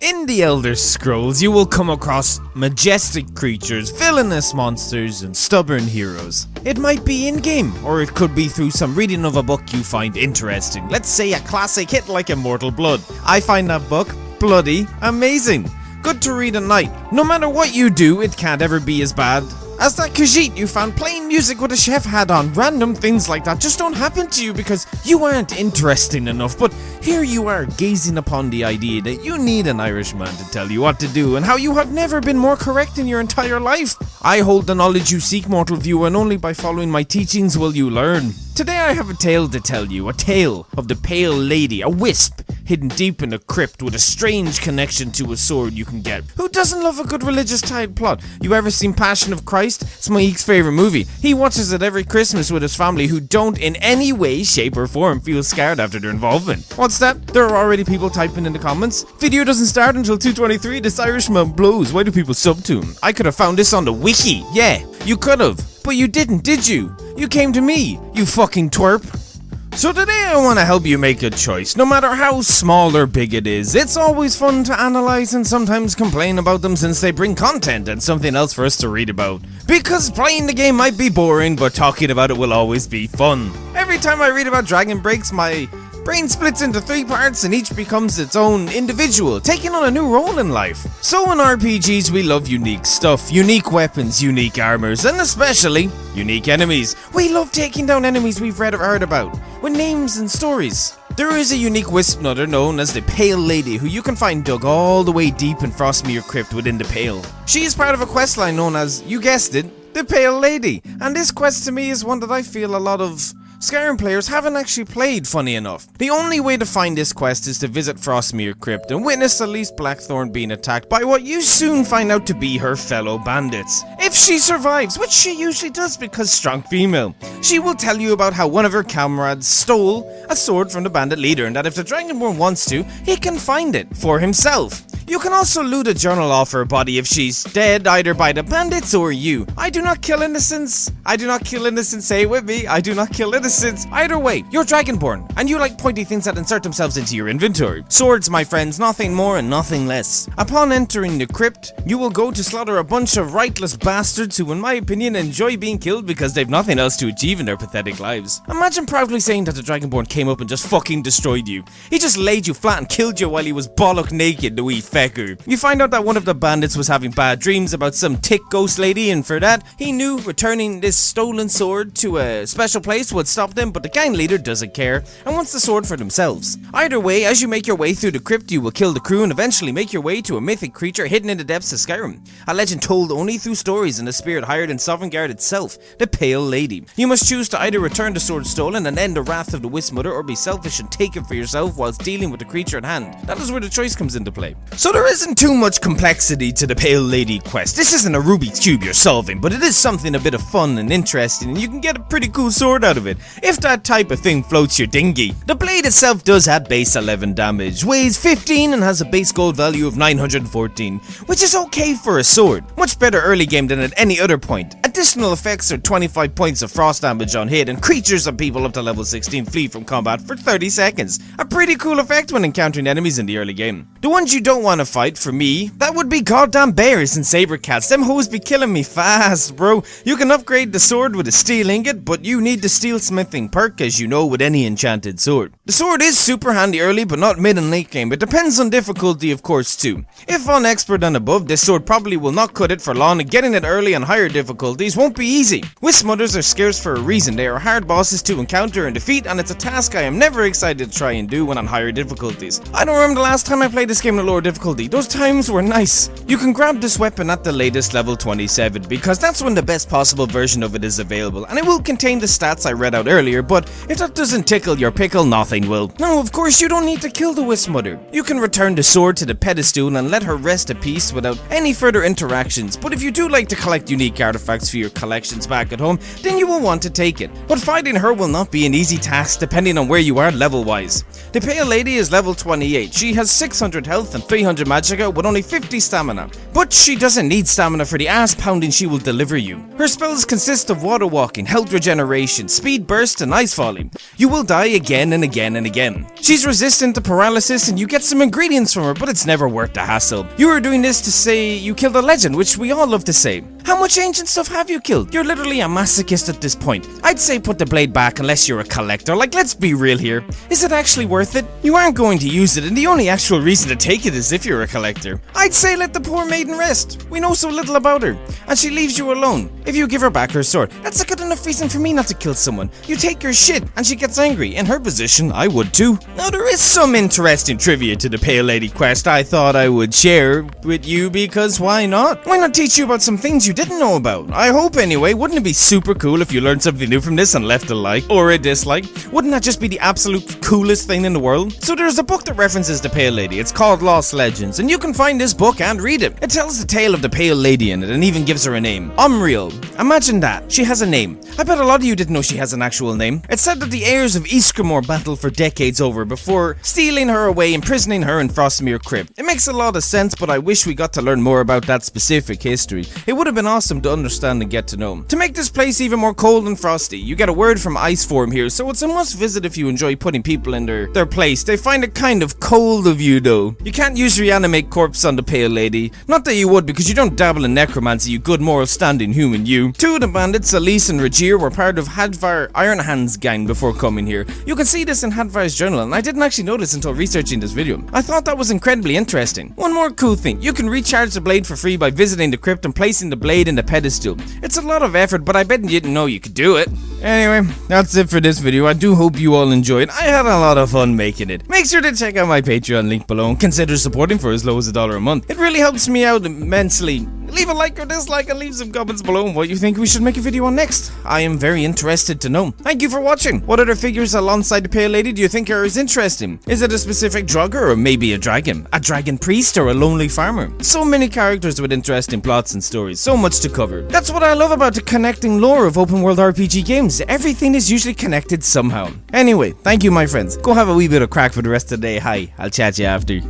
In the Elder Scrolls, you will come across majestic creatures, villainous monsters, and stubborn heroes. It might be in-game, or it could be through some reading of a book you find interesting. Let's say a classic hit like Immortal Blood. I find that book bloody amazing. Good to read at night. No matter what you do, it can't ever be as bad as that Khajiit you found playing music with a chef hat on. Random things like that just don't happen to you because you aren't interesting enough. But here you are gazing upon the idea that you need an Irishman to tell you what to do and how you have never been more correct in your entire life. I hold the knowledge you seek, mortal viewer, and only by following my teachings will you learn. Today I have a tale to tell you, a tale of the Pale Lady, a wisp hidden deep in a crypt with a strange connection to a sword you can get. Who doesn't love a good religious tied plot? You ever seen Passion of Christ? It's my Eek's favourite movie. He watches it every Christmas with his family who don't in any way, shape or form feel scared after their involvement. What's that? There are already people typing in the comments. Video doesn't start until 2:23. This Irishman blows. Why do people sub to him? I could have found this on the wiki. Yeah, you could have. But you didn't, did you? You came to me, you fucking twerp. So today I want to help you make a choice, no matter how small or big it is. It's always fun to analyze and sometimes complain about them since they bring content and something else for us to read about. Because playing the game might be boring, but talking about it will always be fun. Every time I read about Dragon Breaks, my brain splits into 3 parts and each becomes its own individual, taking on a new role in life. So in RPGs we love unique stuff, unique weapons, unique armors, and especially unique enemies. We love taking down enemies we've read or heard about, with names and stories. There is a unique wisp nutter known as the Pale Lady who you can find dug all the way deep in Frostmere Crypt within the Pale. She is part of a questline known as, you guessed it, the Pale Lady, and this quest to me is one that I feel a lot of Skyrim players haven't actually played, funny enough. The only way to find this quest is to visit Frostmere Crypt and witness Elise Blackthorn being attacked by what you soon find out to be her fellow bandits. If she survives, which she usually does because strong female, she will tell you about how one of her comrades stole a sword from the bandit leader and that if the Dragonborn wants to, he can find it for himself. You can also loot a journal off her body if she's dead either by the bandits or you. I do not kill innocents. I do not kill innocents. Say it with me. I do not kill innocents. Either way, you're Dragonborn, and you like pointy things that insert themselves into your inventory. Swords, my friends, nothing more and nothing less. Upon entering the crypt, you will go to slaughter a bunch of rightless bastards who, in my opinion, enjoy being killed because they've nothing else to achieve in their pathetic lives. Imagine proudly saying that the Dragonborn came up and just fucking destroyed you. He just laid you flat and killed you while he was bollock naked, the wee fecker. You find out that one of the bandits was having bad dreams about some tick ghost lady, and for that, he knew returning this stolen sword to a special place would stop them, but the gang leader doesn't care and wants the sword for themselves. Either way, as you make your way through the crypt, you will kill the crew and eventually make your way to a mythic creature hidden in the depths of Skyrim. A legend told only through stories and a spirit hired in Sovngarde itself, the Pale Lady. You must choose to either return the sword stolen and end the wrath of the Wisp Mother, or be selfish and take it for yourself whilst dealing with the creature at hand. That is where the choice comes into play. So there isn't too much complexity to the Pale Lady quest. This isn't a Rubik's Cube you're solving, but it is something a bit of fun and interesting, and you can get a pretty cool sword out of it, if that type of thing floats your dinghy. The blade itself does add base 11 damage, weighs 15 and has a base gold value of 914, which is okay for a sword. Much better early game than at any other point. Additional effects are 25 points of frost damage on hit, and creatures and people up to level 16 flee from combat for 30 seconds. A pretty cool effect when encountering enemies in the early game. The ones you don't want to fight, for me, that would be goddamn bears and saber cats. Them hoes be killing me fast, bro. You can upgrade the sword with a steel ingot, but you need the steel smithing perk, as you know with any enchanted sword. The sword is super handy early, but not mid and late game. It depends on difficulty, of course, too. If on expert and above, this sword probably will not cut it for long, and getting it early on higher difficulties won't be easy. Wisp Mothers are scarce for a reason. They are hard bosses to encounter and defeat, and it's a task I am never excited to try and do when on higher difficulties. I don't remember the last time I played this game in a lower difficulty. Those times were nice. You can grab this weapon at the latest level 27, because that's when the best possible version of it is available, and it will contain the stats I read out earlier, but if that doesn't tickle your pickle, nothing will. No, of course you don't need to kill the Wisp Mother. You can return the sword to the pedestal and let her rest at peace without any further interactions, but if you do like to collect unique artifacts for your collections back at home, then you will want to take it. But fighting her will not be an easy task depending on where you are level wise. The Pale Lady is level 28. She has 600 health and 300 300 magicka with only 50 stamina. But she doesn't need stamina for the ass pounding she will deliver you. Her spells consist of water walking, health regeneration, speed burst and ice falling. You will die again and again and again. She's resistant to paralysis and you get some ingredients from her, but it's never worth the hassle. You are doing this to say you killed a legend, which we all love to say. How much ancient stuff have you killed? You're literally a masochist at this point. I'd say put the blade back unless you're a collector. Like, let's be real here. Is it actually worth it? You aren't going to use it, and the only actual reason to take it is if you're a collector. I'd say let the poor maiden rest. We know so little about her, and she leaves you alone. If you give her back her sword, that's a good enough reason for me not to kill someone. You take her shit, and she gets angry. In her position, I would too. Now, there is some interesting trivia to the Pale Lady quest I thought I would share with you, because why not? Why not teach you about some things you didn't know about? I hope anyway. Wouldn't it be super cool if you learned something new from this and left a like or a dislike? Wouldn't that just be the absolute coolest thing in the world? So there's a book that references the Pale Lady. It's called Lost Legends, and you can find this book and read it. It tells the tale of the Pale Lady in it and even gives her a name. Umriel. Imagine that. She has a name. I bet a lot of you didn't know she has an actual name. It's said that the heirs of Ysgramor battled for decades over before stealing her away, imprisoning her in Frostmere Crypt. It makes a lot of sense, but I wish we got to learn more about that specific history. It would have been awesome to understand and get to know. To make this place even more cold and frosty, you get a word from Iceform here, so it's a must visit if you enjoy putting people in their place. They find it kind of cold of you though. You can't use reanimate corpse on the Pale Lady. Not that you would, because you don't dabble in necromancy, you good moral standing human you. Two of the bandits, Elise and Rajir, were part of Hadvar Ironhand's gang before coming here. You can see this in Hadvar's journal, and I didn't actually know this until researching this video. I thought that was incredibly interesting. One more cool thing, you can recharge the blade for free by visiting the crypt and placing the blade in the pedestal. It's a lot of effort, but I bet you didn't know you could do it. Anyway, that's it for this video. I do hope you all enjoyed. I had a lot of fun making it. Make sure to check out my Patreon link below and consider supporting for as low as $1 a month. It really helps me out immensely. Leave a like or dislike and leave some comments below on what you think we should make a video on next. I am very interested to know. Thank you for watching. What other figures alongside the Pale Lady do you think are as interesting? Is it a specific drugger or maybe a dragon priest or a lonely farmer? So many characters with interesting plots and stories, so much to cover. That's what I love about the connecting lore of open world RPG games. Everything is usually connected somehow. Anyway, thank you my friends. Go have a wee bit of crack for the rest of the day. Hi, I'll chat you after.